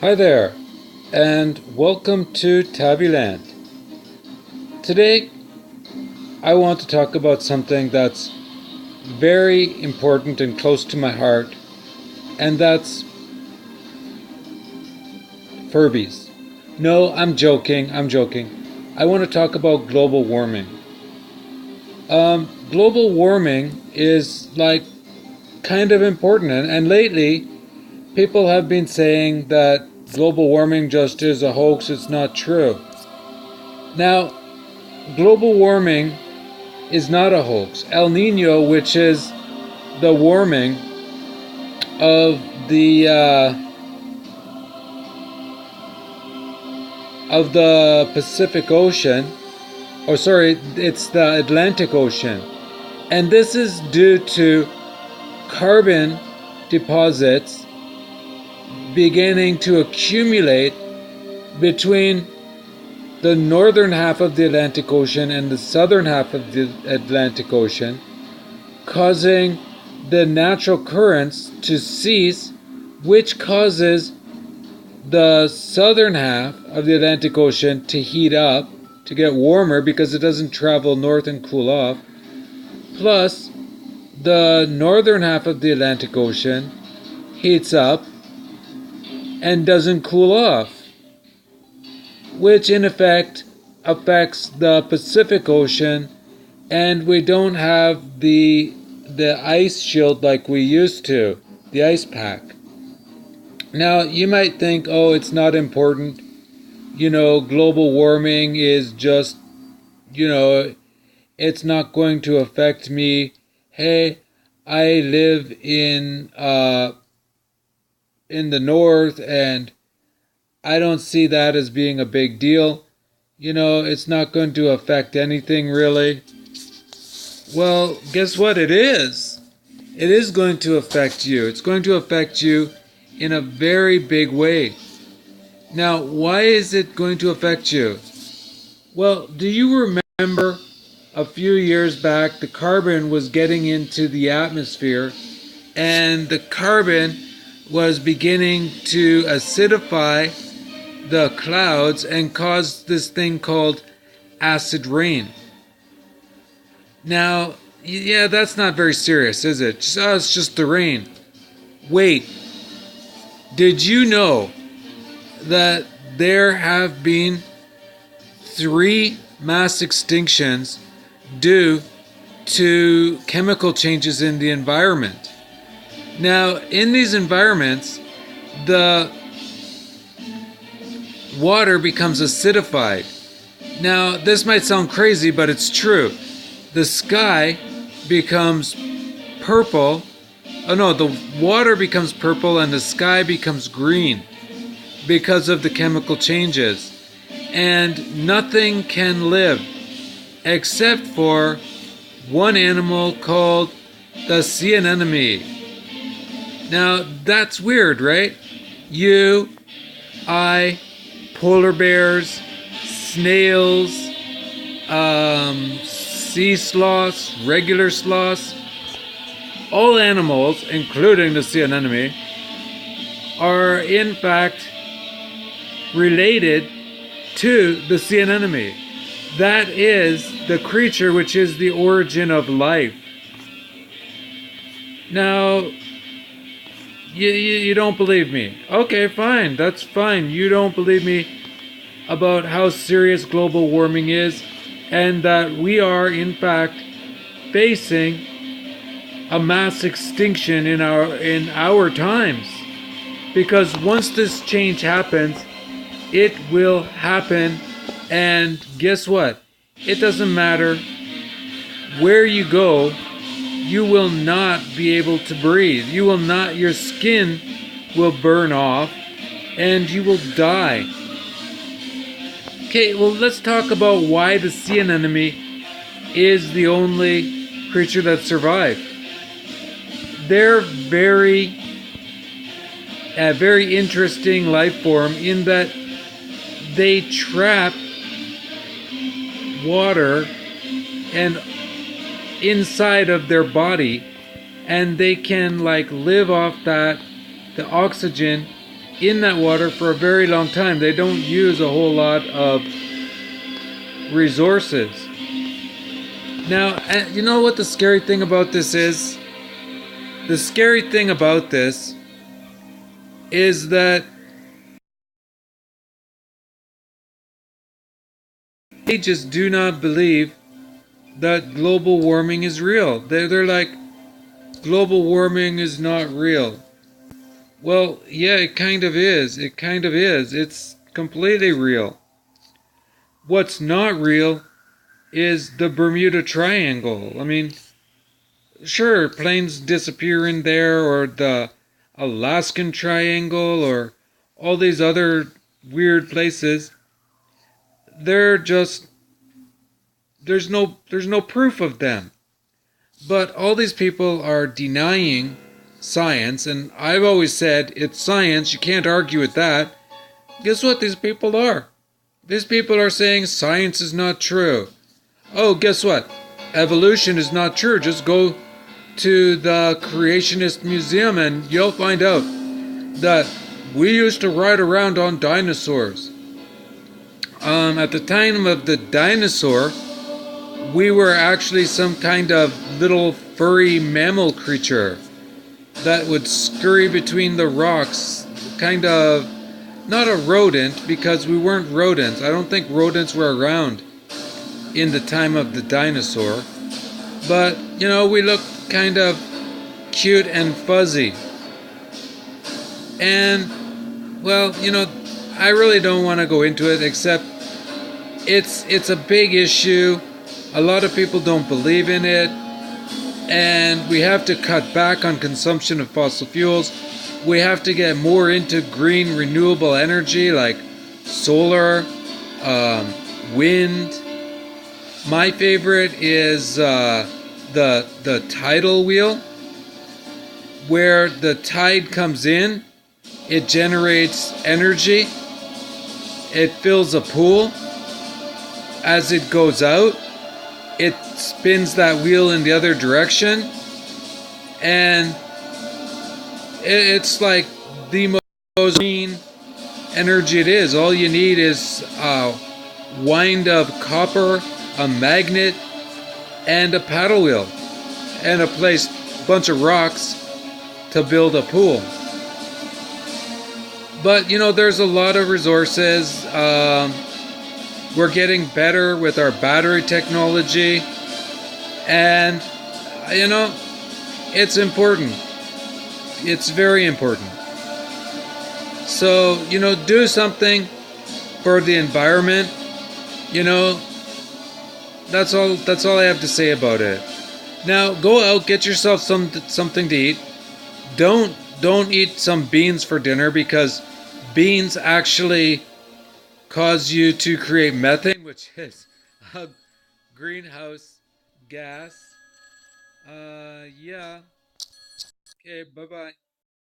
Hi there, and welcome to Tabbyland. Today, I want to talk about something that's very important and close to my heart, and that's Furbies. No, I'm joking. I want to talk about global warming. Global warming is like kind of important, and lately, people have been saying that global warming just is a hoax, it's not true. Now, global warming is not a hoax. El Nino, which is the warming of the Pacific Ocean, or sorry, it's the Atlantic Ocean, and this is due to carbon deposits beginning to accumulate between the northern half of the Atlantic Ocean and the southern half of the Atlantic Ocean, causing the natural currents to cease, which causes the southern half of the Atlantic Ocean to heat up, to get warmer because it doesn't travel north and cool off. Plus, the northern half of the Atlantic Ocean heats up and doesn't cool off, which in effect affects the Pacific Ocean, and we don't have the ice shield like we used to, the ice pack. Now, you might think, oh, it's not important. Global warming is just, it's not going to affect me. Hey, I live in the north, and I don't see that as being a big deal. It's not going to affect anything really. Well, guess what? It is. It is going to affect you. It's going to affect you in a very big way. Now, why is it going to affect you? Well, do you remember a few years back the carbon was getting into the atmosphere, and the carbon was beginning to acidify the clouds and cause this thing called acid rain? Now, yeah, that's not very serious, is it? It's just the rain. Wait, did you know that there have been 3 mass extinctions due to chemical changes in the environment? Now, in these environments, the water becomes acidified. Now, this might sound crazy, but it's true. The sky becomes purple. Oh no, the water becomes purple and the sky becomes green because of the chemical changes. And nothing can live except for one animal called the sea anemone. Now, that's weird, right? You, I, polar bears, snails, sea sloths, regular sloths, all animals, including the sea anemone, are in fact related to the sea anemone. That is the creature which is the origin of life. Now, you don't believe me. Okay, fine, that's fine. You don't believe me about how serious global warming is, and that we are in fact facing a mass extinction in our times. Because once this change happens, it will happen, and guess what? It doesn't matter where you go, you will not be able to breathe. Your skin will burn off, and you will die. Okay, well, let's talk about why the sea anemone is the only creature that survived. They're a very interesting life form in that they trap water and inside of their body, and they can live off that, the oxygen, in that water for a very long time. They don't use a whole lot of resources. Now, you know what the scary thing about this is? The scary thing about this is that they just do not believe that global warming is real. They're like, global warming is not real. Well, yeah, it kind of is. It kind of is. It's completely real. What's not real is the Bermuda Triangle. I mean, sure, planes disappear in there, or the Alaskan Triangle, or all these other weird places. They're just there's no proof of them. But all these people are denying science, and I've always said it's science, you can't argue with that. Guess what these people are? These people are saying science is not true. Oh, guess what? Evolution is not true. Just go to the Creationist Museum and you'll find out that we used to ride around on dinosaurs. At the time of the dinosaur, we were actually some kind of little furry mammal creature that would scurry between the rocks, kind of not a rodent, because we weren't rodents. I don't think rodents were around in the time of the dinosaur, but we look kind of cute and fuzzy. And well, I really don't want to go into it, except it's a big issue. A lot of people don't believe in it, and we have to cut back on consumption of fossil fuels. We have to get more into green renewable energy like solar, wind. My favorite is the tidal wheel, where the tide comes in, it generates energy, it fills a pool. As it goes out, it spins that wheel in the other direction, and it's like the most green energy it is. All you need is a wind of copper, a magnet, and a paddle wheel, and a bunch of rocks to build a pool. But there's a lot of resources. We're getting better with our battery technology, and it's important. It's very important. So do something for the environment. That's all I have to say about it. Now go out, get yourself something to eat. Don't eat some beans for dinner, because beans actually cause you to create methane, which is a greenhouse gas. Yeah. Okay, bye-bye.